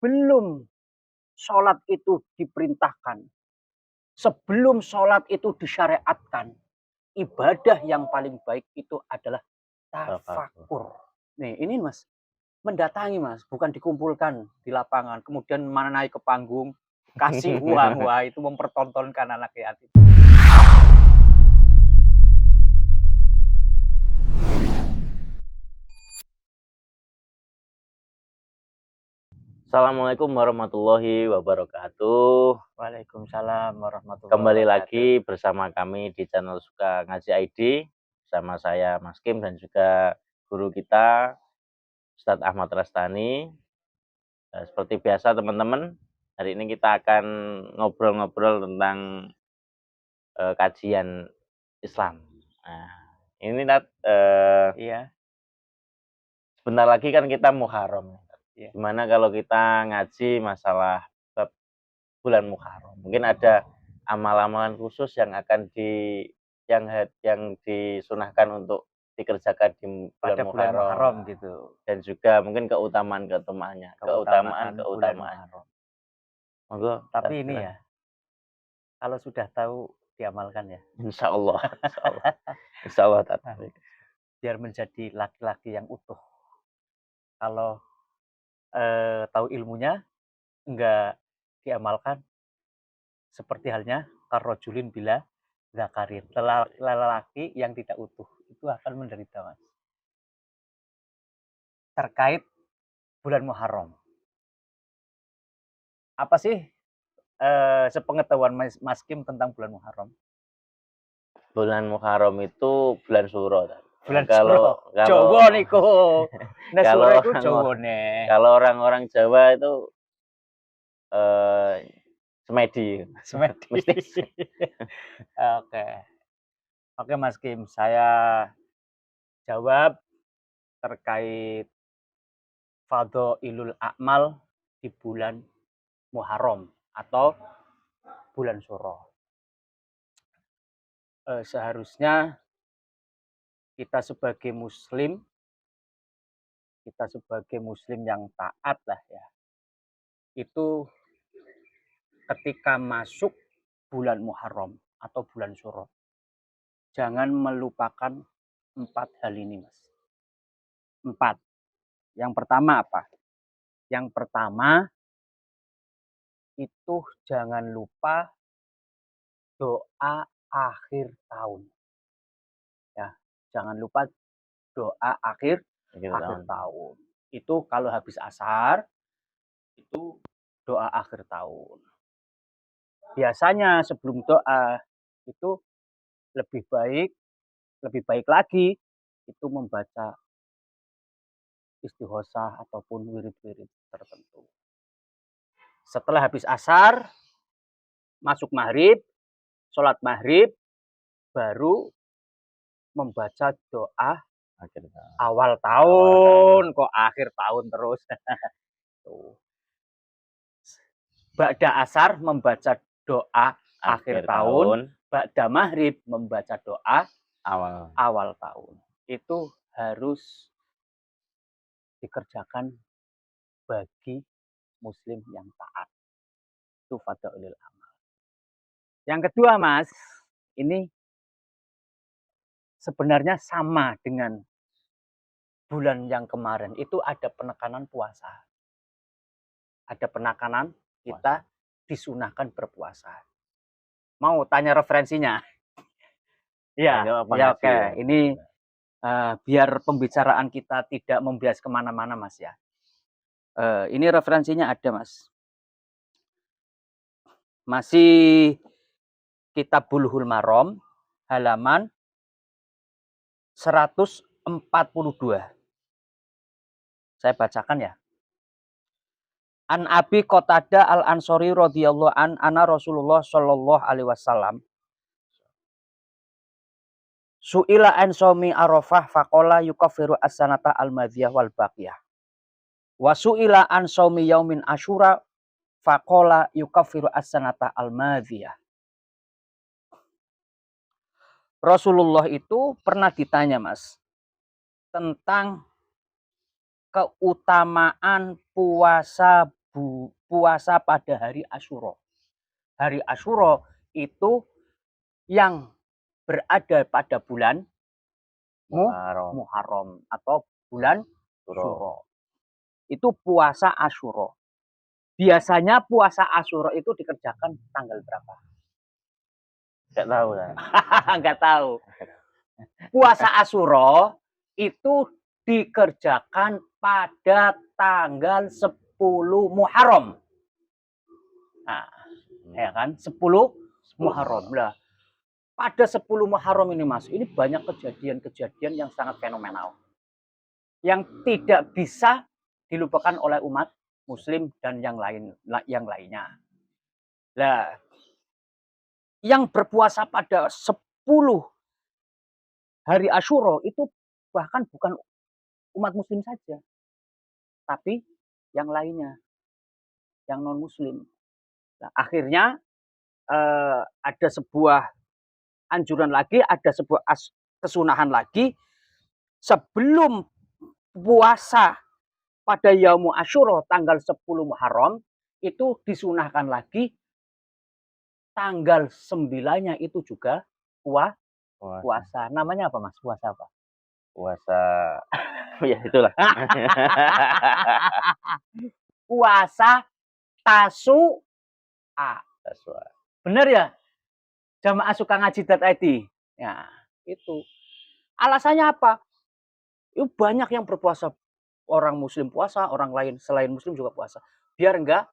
sebelum sholat itu diperintahkan, sebelum sholat itu disyariatkan, ibadah yang paling baik itu adalah tafakur. Nih, ini Mas, mendatangi Mas, bukan dikumpulkan di lapangan, kemudian mana naik ke panggung, kasih uang, wah itu mempertontonkan anak yatim. Assalamualaikum warahmatullahi wabarakatuh. Waalaikumsalam warahmatullahi Kembali wabarakatuh. lagi bersama kami di channel Suka Ngaji ID, bersama saya Mas Kim dan juga guru kita Ustadz Ahmad Rastani. Seperti biasa teman-teman, hari ini kita akan ngobrol-ngobrol tentang kajian Islam. Nah, ini Iya. sebentar lagi kan kita Muharram. Iya. Gimana kalau kita ngaji masalah bulan Muharram? Mungkin ada amal-amalan khusus yang akan yang disunahkan untuk dikerjakan di Pada bulan Muharram gitu. dan juga mungkin keutamaannya. Keutamaan bulan Muharram. Monggo. Tapi ini ya, kalau sudah tahu diamalkan ya. Insya Allah, insya Allah. Biar menjadi laki-laki yang utuh. Kalau tahu ilmunya, enggak diamalkan, seperti halnya karrojulin bila zakarin. Lelaki yang tidak utuh itu akan menderita, Mas. Terkait bulan Muharram. Apa sih sepengetahuan Mas Kim tentang bulan Muharram? Bulan Muharram itu bulan Suro. Bulan Suro. Jawa niku. Nah, Suro iku Jawa ne. Kalau orang-orang Jawa itu semedi. Oke Mas Kim, saya jawab terkait fadhailul a'mal di bulan Muharram atau bulan Suro. Seharusnya kita sebagai muslim yang taat lah ya, itu ketika masuk bulan Muharram atau bulan Suro, jangan melupakan 4 hal ini, Mas. 4. Yang pertama apa? Yang pertama itu jangan lupa doa akhir tahun. Ya, jangan lupa doa akhir tahun. Itu kalau habis asar itu doa akhir tahun. Biasanya sebelum doa itu lebih baik lagi itu membaca istighosah ataupun wirid-wirid tertentu. Setelah habis asar, masuk maghrib, sholat maghrib, baru membaca doa awal tahun, kok akhir tahun terus. Ba'da asar membaca doa akhir tahun, ba'da maghrib membaca doa awal tahun. Itu harus dikerjakan bagi muslim yang taat. Itu fadhailul amal. Yang kedua, Mas, ini sebenarnya sama dengan bulan yang kemarin. Itu ada penekanan puasa. Ada penekanan kita disunahkan berpuasa. Mau tanya referensinya? Iya, ya, oke. Ini biar pembicaraan kita tidak membias kemana-mana, Mas ya. Ini referensinya ada, Mas. Masih Kitab Bulughul Maram, halaman 142. Saya bacakan ya. An Abi Qatadah Al-Ansori radhiyallahu an anna Rasulullah sallallahu alaihi wasallam su'ila an shaumi Arafah faqala yukaffiru as-sanata al-madhiyah wal baqiyah. Wa su'ila an shaumi yaumin Asyura faqala yukaffiru as-sanata al-madhiyah. Rasulullah itu pernah ditanya, Mas, tentang keutamaan puasa puasa pada hari Asyura. Hari Asyura itu yang berada pada bulan Muharram atau bulan Syuro. Itu puasa Asyura. Biasanya puasa Asyura itu dikerjakan tanggal berapa? Nggak tahu kan? Nggak tahu. Puasa Asyura itu dikerjakan pada tanggal 10 Muharram. Nah, ya kan? 10 Muharram. Lah, pada 10 Muharram ini Mas, ini banyak kejadian-kejadian yang sangat fenomenal. Yang tidak bisa dilupakan oleh umat muslim dan yang lainnya. Nah, yang berpuasa pada 10 hari Asyura itu bahkan bukan umat muslim saja, tapi yang lainnya, yang non muslim. Nah, akhirnya ada sebuah anjuran lagi, ada sebuah kesunahan lagi sebelum puasa pada Yaumul Asyura tanggal 10 Muharram itu disunahkan lagi tanggal 9-nya itu juga puasa. Namanya apa Mas? Puasa apa? Puasa ya itulah. Puasa Tasu'a. Bener ya? Jamaah suka ngaji.id. Ya, itu. Alasannya apa? Itu banyak yang berpuasa. Orang muslim puasa, orang lain selain muslim juga puasa. Biar enggak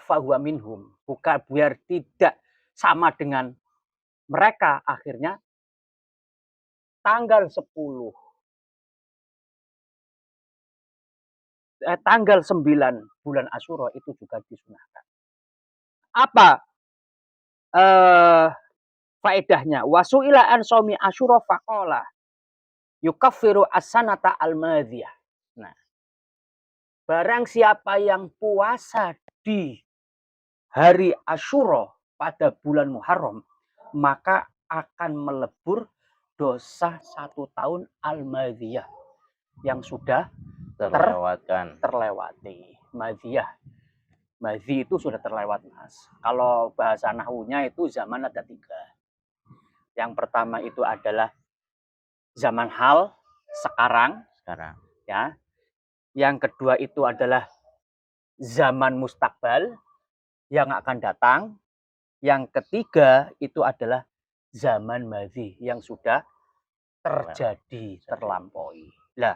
fahuwa minhum. Bukan biar tidak sama dengan mereka, akhirnya tanggal 10 tanggal 9 bulan Asyura itu juga disunahkan. Apa faedahnya? Wasu'ila an shaumi Asyura faqala yukaffiru as-sanata al-madiyah. Nah, barang siapa yang puasa di hari Asyura pada bulan Muharram, maka akan melebur dosa 1 tahun al-madiyah yang sudah terlewati. Madhi itu sudah terlewat Mas. Kalau bahasa nahwunya itu zaman ada 3. Yang pertama itu adalah zaman hal sekarang. Ya. Yang kedua itu adalah zaman mustakbal yang akan datang. Yang ketiga itu adalah zaman madhi yang sudah terjadi, terlampaui. Lah,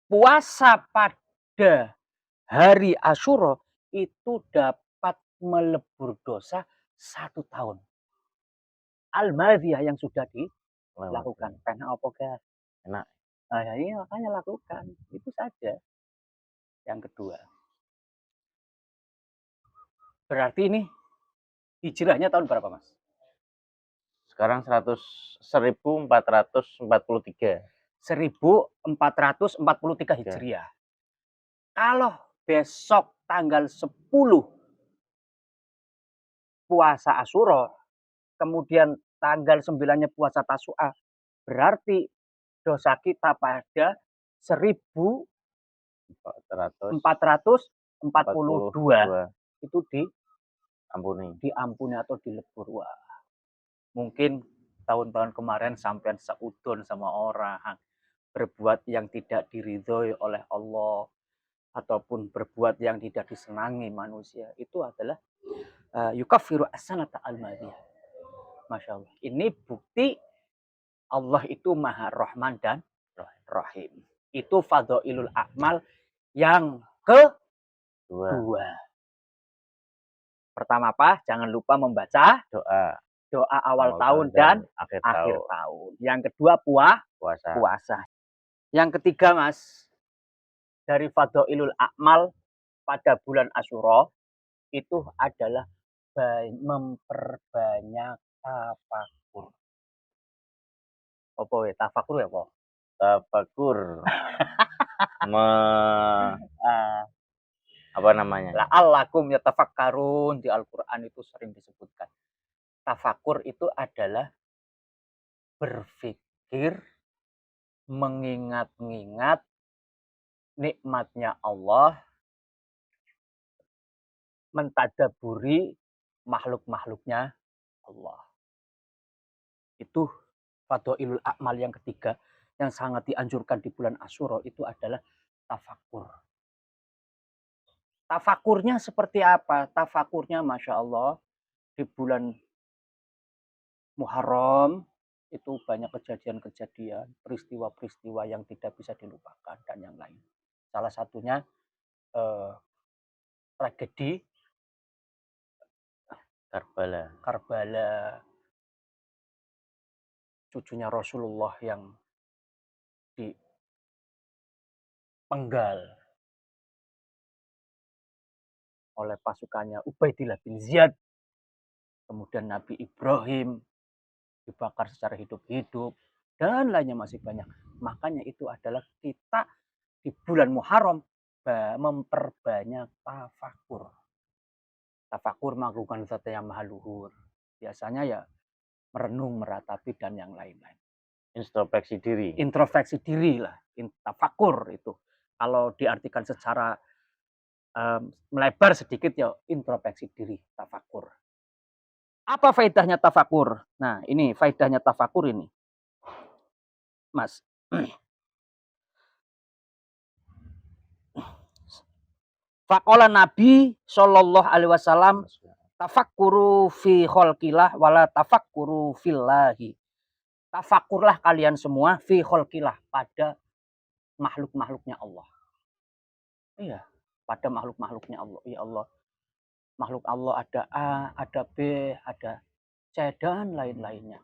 puasa pada hari Asyura itu dapat melebur dosa 1 tahun. Al-madhiyah yang sudah dilakukan. Karena apa guys? Enak. Nah, ini makanya lakukan. Itu saja. Yang kedua. Berarti ini hijrahnya tahun berapa Mas? Sekarang 1443. 1443 Hijriah. Kalau besok tanggal 10 puasa Asyura, kemudian tanggal 9-nya puasa Tasu'a, berarti dosa kita pada 1442 itu diampuni atau dilebur. Wah, mungkin tahun-tahun kemarin sampai seudon sama orang berbuat yang tidak diridhoi oleh Allah ataupun berbuat yang tidak disenangi manusia, itu adalah yukaffiru as-sanata al-madiyah. Masya Allah. Ini bukti Allah itu Maha Rahman dan Rahim. Itu fadhailul a'mal yang kedua. Pertama apa? Jangan lupa membaca doa awal tahun dan akhir tahun. Yang kedua puasa. Yang ketiga Mas, dari fadhailul a'mal pada bulan Asyura itu adalah memperbanyak tafakur. Apa ya? Tafakur ya apa? Tafakur. Apa namanya? La'allakum yatafakkarun, di Al-Qur'an itu sering disebutkan. Tafakur itu adalah berpikir, mengingat-ingat nikmatnya Allah, mentadaburi makhluk-makhluknya Allah. Itu fadhailul a'mal yang ketiga yang sangat dianjurkan di bulan Asyura itu adalah tafakur. Tafakurnya seperti apa? Tafakurnya Masya Allah di bulan Muharram itu banyak kejadian-kejadian, peristiwa-peristiwa yang tidak bisa dilupakan dan yang lain. Salah satunya eh, tragedi Karbala. Karbala, cucunya Rasulullah yang dipenggal oleh pasukannya Ubaidillah bin Ziyad. Kemudian Nabi Ibrahim dibakar secara hidup-hidup dan lainnya masih banyak. Makanya itu adalah kita di bulan Muharram memperbanyak tafakur. Tafakur melakukan sesuatu yang maha luhur. Biasanya ya merenung, meratapi dan yang lain-lain. Introspeksi diri. Introspeksi diri lah, tafakur itu. Kalau diartikan secara melebar sedikit ya introspeksi diri, tafakur. Apa faedahnya tafakur? Nah, ini faedahnya tafakur ini. Mas. Faqala Nabi sallallahu alaihi wasallam, tafakkuru fi khalqillah wala tafakkuru fillahi. Tafakurlah kalian semua fi khalqillah pada makhluk-makhluknya Allah. Iya, pada makhluk-makhluknya Allah. Ya Allah, makhluk Allah ada A, ada B, ada C dan lain-lainnya.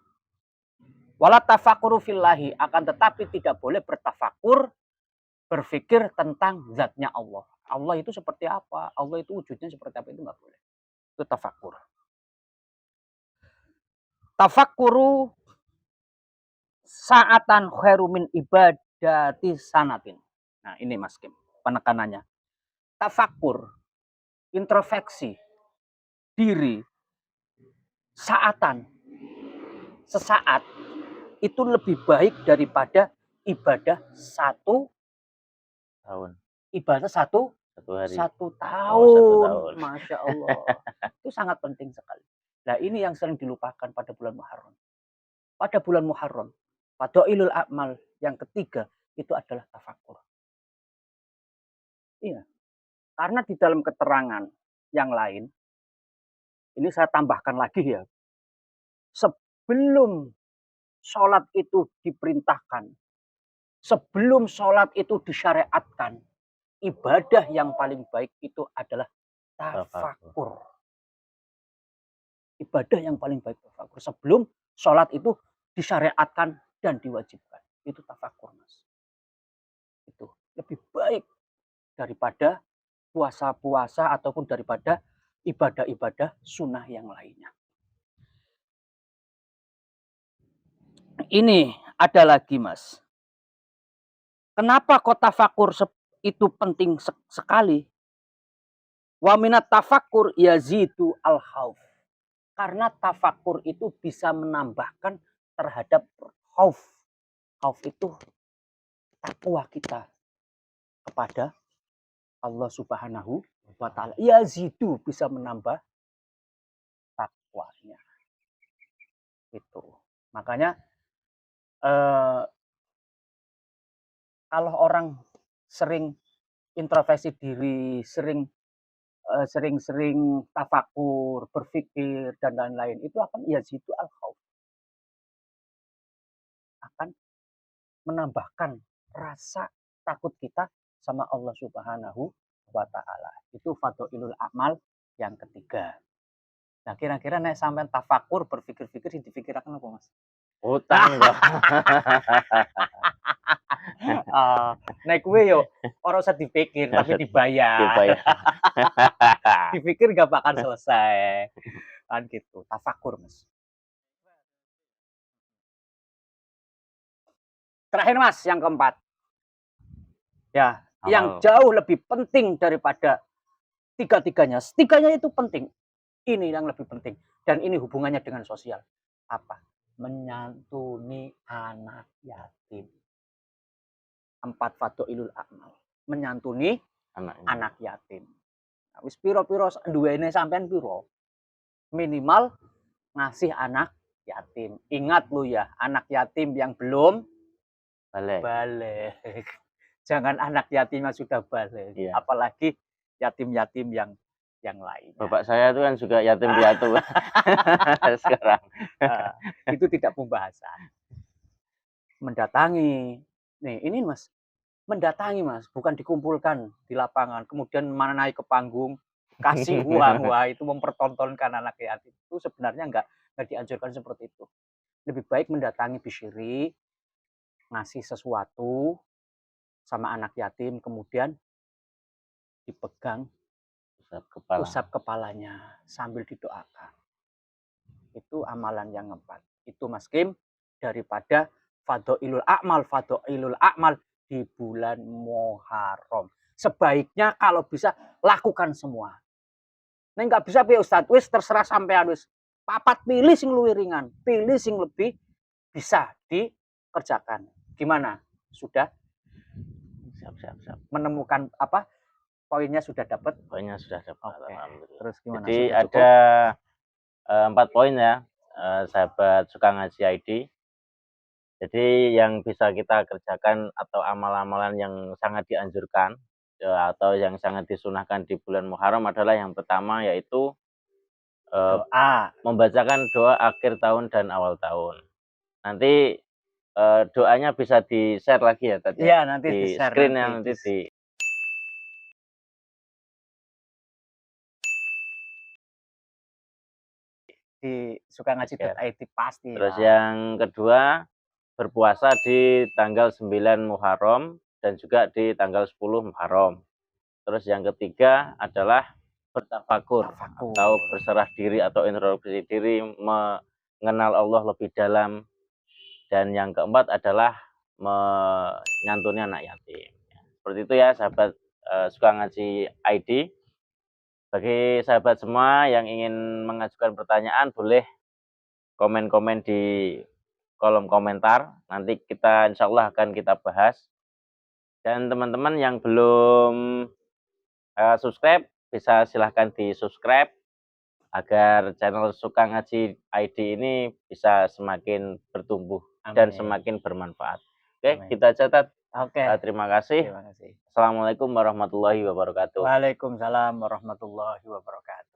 Wala tafakuru fillahi, akan tetapi tidak boleh bertafakur, berpikir tentang zatnya Allah. Allah itu seperti apa? Allah itu wujudnya seperti apa? Itu nggak boleh. Itu tafakur. Tafakuru saatan khairu min ibadati sanatin. Nah, ini Mas Kim, penekanannya. Tafakur, introspeksi diri, saatan, sesaat itu lebih baik daripada ibadah satu tahun. Ibadah satu hari. Satu tahun. Oh, 1 tahun. Masya Allah. Itu sangat penting sekali. Nah, ini yang sering dilupakan pada bulan Muharram. Pada bulan Muharram, fadhailul a'mal yang ketiga itu adalah tafakur. Iya. Karena di dalam keterangan yang lain, ini saya tambahkan lagi ya. Sebelum sholat itu diperintahkan, sebelum sholat itu disyariatkan, ibadah yang paling baik itu adalah tafakur. Ibadah yang paling baik tafakur. Sebelum sholat itu disyariatkan dan diwajibkan. Itu tafakur, Mas. Itu lebih baik daripada puasa-puasa ataupun daripada ibadah-ibadah sunnah yang lainnya. Ini ada lagi, Mas. Kenapa kok tafakur itu penting sekali? Wa minat tafakur yazidu al-khauf. Karena tafakur itu bisa menambahkan terhadap khauf. Khauf itu takwa kita kepada Allah Subhanahu wa taala. Yazidu bisa menambah takwanya. Itu. Makanya kalau orang sering introspeksi diri, sering-sering tafakur, berpikir dan lain-lain, itu akan yazidu al-khauf. Akan menambahkan rasa takut kita sama Allah Subhanahu wa taala. Itu fadhailul amal yang ketiga. Nah, kira-kira nek sampean tafakur berpikir-pikir sing dipikiraken apa, Mas? Utang dong. Nek kuwe yo ora usah dipikir tapi dibayar. Dipikir gak bakal selesai. Kan gitu, tafakur, Mas. Terakhir, Mas, yang keempat. Ya, yang jauh lebih penting daripada tiga-tiganya. Tiganya itu penting. Ini yang lebih penting. Dan ini hubungannya dengan sosial. Apa? Menyantuni anak yatim. 4 fadhailul a'mal. menyantuni Anaknya. anak yatim. Nah, wis piro-piro duwene sampean piro? Minimal ngasih anak yatim. Ingat lu ya, anak yatim yang belum Balik. balik. Jangan anak yatim yang sudah balik, Iya. apalagi yatim-yatim yang lainnya. Bapak saya itu kan juga yatim piatu sekarang. Itu tidak pembahasan. Mendatangi. Nih, ini Mas, mendatangi Mas, bukan dikumpulkan di lapangan, kemudian mana naik ke panggung, kasih uang, wah itu mempertontonkan anak yatim. Itu sebenarnya enggak dianjurkan seperti itu. Lebih baik mendatangi bisyiri, ngasih sesuatu sama anak yatim, kemudian dipegang, usap kepalanya sambil didoakan. Itu amalan yang keempat. Itu Mas Kim, daripada fadhailul a'mal di bulan Muharram. Sebaiknya kalau bisa lakukan semua. Nek nggak bisa piye Ustaz, wis terserah sampean wis. Papat pilih sing luwih ringan, pilih sing lebih bisa dikerjakan. Gimana? Sudah? Siap. Menemukan apa? Poinnya sudah dapat? Poinnya sudah dapat. Oke. Alhamdulillah. Terus gimana? Jadi Sudah cukup? ada 4 poin ya, sahabat suka ngaji ID. Jadi yang bisa kita kerjakan atau amalan-amalan yang sangat dianjurkan atau yang sangat disunahkan di bulan Muharram adalah yang pertama yaitu Doa. membacakan doa akhir tahun dan awal tahun. Nanti doanya bisa di-share lagi ya tadi. Iya, nanti Di di-share screen-nya nanti. nanti Di sukangaji.id pasti. Terus lah. yang kedua, berpuasa di tanggal 9 Muharram dan juga di tanggal 10 Muharram. Terus yang ketiga adalah bertafakur atau berserah diri atau introspeksi diri, mengenal Allah lebih dalam. Dan yang keempat adalah menyantuni anak yatim. Seperti itu ya sahabat suka ngaji ID. Bagi sahabat semua yang ingin mengajukan pertanyaan boleh komen-komen di kolom komentar. Nanti kita insya Allah akan kita bahas. Dan teman-teman yang belum subscribe bisa silahkan di subscribe agar channel Suka Ngaji ID ini bisa semakin bertumbuh. Amin. Dan semakin bermanfaat. Oke, amin. Kita catat. Oke. Terima kasih. Assalamualaikum warahmatullahi wabarakatuh. Waalaikumsalam warahmatullahi wabarakatuh.